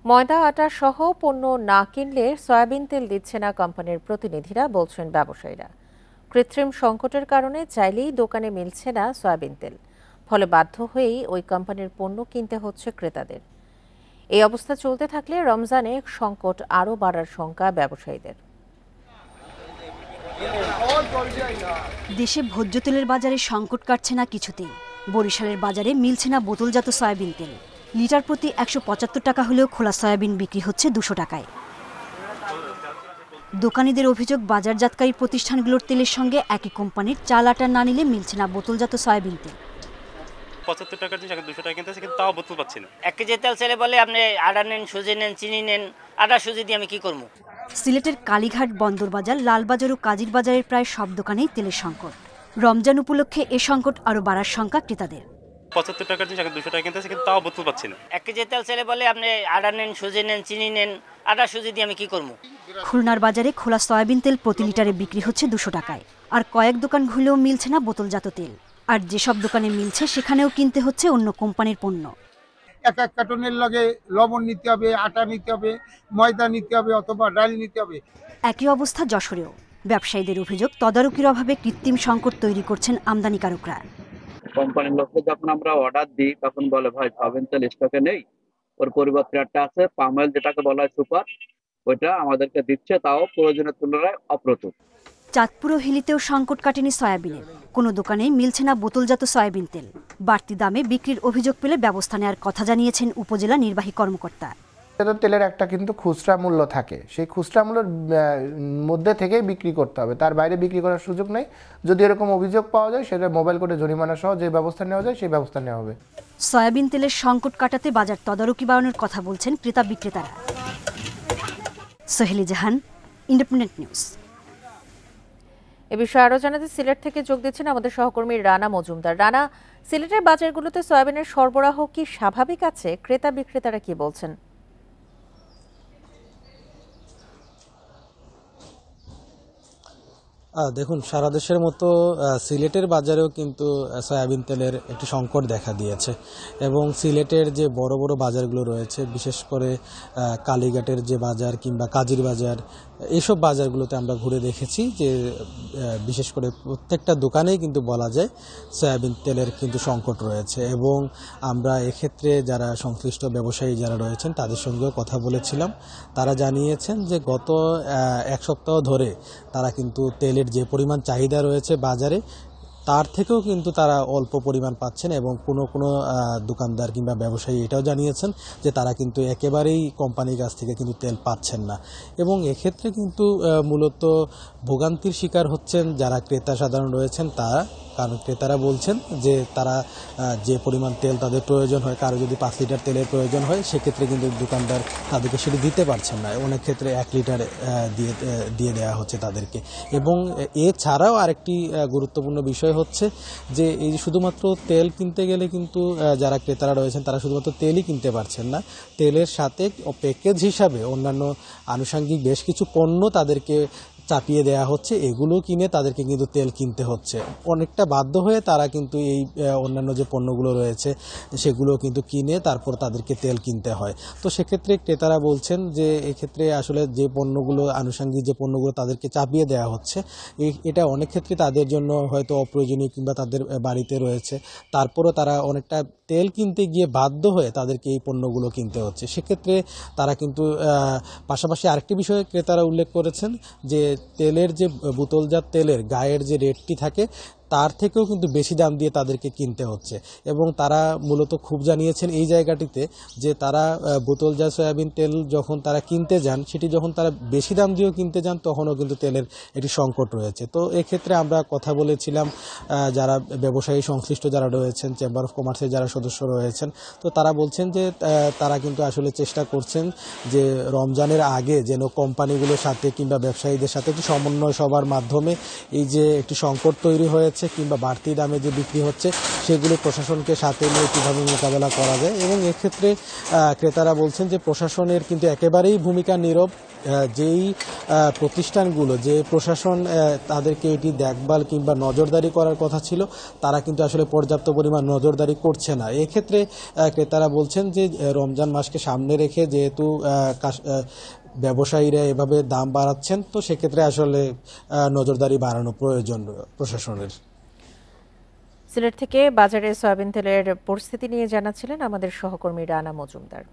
ময়দা আটা সহ পণ্য না কিনলে সয়াবিন তেল দিচ্ছে না কোম্পানির প্রতিনিধিরা, বলছেন ব্যবসায়ীরা। কৃত্রিম সংকটের কারণে চাইলেই দোকানে মিলছে না সয়াবিন তেল, ফলে বাধ্য হয়েই ওই কোম্পানির পণ্য কিনতে হচ্ছে ক্রেতাদের। এই অবস্থা চলতে থাকলে রমজানে সংকট আরও বাড়ার শঙ্কা ব্যবসায়ীদের। দেশে ভোজ্য তেলের বাজারে সংকট কাটছে না কিছুতেই। বরিশালের বাজারে মিলছে না বোতলজাত সয়াবিন তেল। লিটার প্রতি ১৭৫ টাকা হলেও খোলা সয়াবিন বিক্রি হচ্ছে ২০০ টাকায়। দোকানিদের অভিযোগ, বাজারজাতকারী প্রতিষ্ঠানগুলোর তেলের সঙ্গে একই কোম্পানির চাল আটা না নিলে মিলছে না বোতলজাত সয়াবিন তেল। ৭৫ টাকার জিনিস ২০০ টাকা কিনতেছে, কিন্তু তাও বোতল পাচ্ছি না। ১ কেজি তেল ছেলে বলে আপনি আটা নেন, সুজি নেন, চিনি নেন। আটা সুজি দিয়ে আমি কি করবো? সিলেটের কালীঘাট, বন্দরবাজার, লালবাজার ও কাজির বাজারের প্রায় সব দোকানেই তেলের সংকট। রমজান উপলক্ষে এ সংকট আরও বাড়ার শঙ্কা ক্রেতাদের। ৭৫ টাকার জিনিস ২০০ টাকা কিনতেছে, কিন্তু তাও বোতল পাচ্ছি না। ১ কেজি তেল ছেলে বলে আপনি আটা নেন, সুজি নেন, চিনি নেন। আটা সুজি দিয়ে আমি কি করবো? খুলনার বাজারে খোলা সয়াবিন তেল প্রতি লিটারে বিক্রি হচ্ছে ২০০ টাকায়। আর কয়েক দোকান ঘুরলেও মিলছে না বোতলজাত তেল। আর যেসব দোকানে মিলছে সেখানেও কিনতে হচ্ছে অন্য কোম্পানির পণ্য। এক কার্টনের লগে লবণ নিতে হবে, আটা নিতে হবে, ময়দা নিতে হবে, অথবা ডাল নিতে হবে। একই অবস্থা যশোরেও। ব্যবসায়ীদের অভিযোগ, তদারকির অভাবে কৃত্রিম সংকট তৈরি করছেন আমদানিকারকরা। কোম্পানির লোককে যখন আমরা অর্ডার দিই তখন বলে, ভাই সয়াবিন তেল স্টকে নেই, ওর পরিবর্তে একটা আছে পাম অয়েল, যেটাকে বলা হয় সুপার, ওইটা আমাদেরকে দিচ্ছে, তাও প্রয়োজনের তুলনায় অপ্রতুল। চাঁদপুর ও হিলিতেও সংকট কাটেনি সয়াবিনের। কোনো দোকানেই মিলছে না বোতলজাত সয়াবিন তেল। বাড়তি দামে বিক্রির অভিযোগ পেলে ব্যবস্থা নেওয়ার কথা জানিয়েছেন উপজেলা নির্বাহী কর্মকর্তা। তেলের একটা কিন্তু খুচরা মূল্য থাকে, সেই খুচরা মূল্যের মধ্যে থেকেই বিক্রি করতে হবে, তার বাইরে বিক্রি করার সুযোগ নেই। যদি এরকম অভিযোগ পাওয়া যায়, সেটা মোবাইল কোর্টে জরিমানা সহ যে ব্যবস্থা নেওয়া যায় সেই ব্যবস্থা নেওয়া হবে। সয়াবিন তেলের সংকট কাটাতে বাজার তদারকি বাড়ানোর কথা বলছেন ক্রেতা বিক্রেতারা। সোহেলি জাহান, ইন্ডিপেন্ডেন্ট নিউজ। এ বিষয়ে আরও জানাতে সিলেট থেকে যোগ দিচ্ছেন আমাদের সহকর্মী রানা মজুমদার। রানা, সিলেটের বাজারগুলোতে সয়াবিনের সরবরাহ কি স্বাভাবিক আছে? ক্রেতা বিক্রেতারা কি বলছেন? দেখুন, সারা দেশের মতো সিলেটের বাজারেও কিন্তু সয়াবিন তেলের একটি সংকট দেখা দিয়েছে এবং সিলেটের যে বড় বড় বাজারগুলো রয়েছে, বিশেষ করে কালীঘাটের যে বাজার কিংবা কাজির বাজার, এইসব বাজারগুলোতে আমরা ঘুরে দেখেছি যে বিশেষ করে প্রত্যেকটা দোকানেই কিন্তু বলা যায় সয়াবিন তেলের কিন্তু সংকট রয়েছে। এবং আমরা এক্ষেত্রে যারা সংশ্লিষ্ট ব্যবসায়ী যারা রয়েছেন তাদের সঙ্গেও কথা বলেছিলাম। তারা জানিয়েছেন যে গত এক সপ্তাহ ধরে তারা কিন্তু তেলের যে পরিমাণ চাহিদা রয়েছে বাজারে, তার থেকেও কিন্তু তারা অল্প পরিমাণ পাচ্ছেন এবং কোনো দোকানদার কিংবা ব্যবসায়ী এটাও জানিয়েছেন যে তারা কিন্তু একেবারেই কোম্পানির কাছ থেকে কিন্তু তেল পাচ্ছেন না। এবং এক্ষেত্রে কিন্তু মূলত ভোগান্তির শিকার হচ্ছেন যারা ক্রেতা সাধারণ রয়েছেন তারা। কারণ ক্রেতারা বলছেন যে তারা যে পরিমাণ তেল তাদের প্রয়োজন হয়, কারো যদি ৫ লিটার তেলের প্রয়োজন হয়, সেক্ষেত্রে কিন্তু দোকানদার তাদেরকে সেটি দিতে পারছেন না। অনেক ক্ষেত্রে ১ লিটার দিয়ে দেওয়া হচ্ছে তাদেরকে। এবং এছাড়াও আরেকটি গুরুত্বপূর্ণ বিষয় হচ্ছে যে এই শুধুমাত্র তেল কিনতে গেলে কিন্তু যারা ক্রেতারা রয়েছেন তারা শুধুমাত্র তেলই কিনতে পারছেন না, তেলের সাথে প্যাকেজ হিসাবে অন্যান্য আনুষঙ্গিক বেশ কিছু পণ্য তাদেরকে চাপিয়ে দেওয়া হচ্ছে, এগুলো কিনে তাদেরকে কিন্তু তেল কিনতে হচ্ছে। অনেকটা বাধ্য হয়ে তারা কিন্তু এই অন্যান্য যে পণ্যগুলো রয়েছে সেগুলো কিন্তু কিনে তারপর তাদেরকে তেল কিনতে হয়। তো সেক্ষেত্রে ক্রেতারা বলছেন যে এক্ষেত্রে আসলে যে পণ্যগুলো আনুষঙ্গিক যে পণ্যগুলো তাদেরকে চাপিয়ে দেওয়া হচ্ছে, এটা অনেক ক্ষেত্রে তাদের জন্য হয়তো অপ্রয়োজনীয় কিংবা তাদের বাড়িতে রয়েছে, তারপরও তারা অনেকটা তেল কিনতে গিয়ে বাধ্য হয়ে তাদেরকে এই পণ্যগুলো কিনতে হচ্ছে। সেক্ষেত্রে তারা কিন্তু পাশাপাশি আরেকটি বিষয়ে ক্রেতারা উল্লেখ করেছেন যে তেলের যে বোতলজাত তেলের গায়ের যে রেটটি থাকে তার থেকেও কিন্তু বেশি দাম দিয়ে তাদেরকে কিনতে হচ্ছে। এবং তারা মূলত খুব জানিয়েছেন এই জায়গাটিতে যে তারা বোতলজাত সয়াবিন তেল যখন তারা কিনতে যান, সেটি যখন তারা বেশি দাম দিয়েও কিনতে যান তখনও কিন্তু তেলের একটি সংকট রয়েছে। তো এক্ষেত্রে আমরা কথা বলেছিলাম যারা ব্যবসায়ী সংশ্লিষ্ট যারা রয়েছেন, চেম্বার অফ কমার্সের যারা সদস্য রয়েছেন, তো তারা বলছেন যে তারা কিন্তু আসলে চেষ্টা করছেন যে রমজানের আগে যেন কোম্পানিগুলোর সাথে কিংবা ব্যবসায়ীদের সাথে একটি সমন্বয় সভার মাধ্যমে এই যে একটি সংকট তৈরি হয়েছে যাচ্ছে কিংবা বাড়তি দামে যে বিক্রি হচ্ছে সেগুলো প্রশাসনকে সাথে নিয়ে কীভাবে মোকাবেলা করা যায়। এবং এক্ষেত্রে ক্রেতারা বলছেন যে প্রশাসনের কিন্তু একেবারেই ভূমিকা নীরব। যেই প্রতিষ্ঠানগুলো, যে প্রশাসন তাদেরকে এটি দেখভাল কিংবা নজরদারি করার কথা ছিল, তারা কিন্তু আসলে পর্যাপ্ত পরিমাণ নজরদারি করছে না। এক্ষেত্রে ক্রেতারা বলছেন যে রমজান মাসকে সামনে রেখে যেহেতু ব্যবসায়ীরা এভাবে দাম বাড়াচ্ছেন, তো সেক্ষেত্রে আসলে নজরদারি বাড়ানো প্রয়োজন প্রশাসনের। সিলেট থেকে বাজারে সয়াবিন তেলের পরিস্থিতি নিয়ে জানাচ্ছিলেন আমাদের সহকর্মী রানা মজুমদার।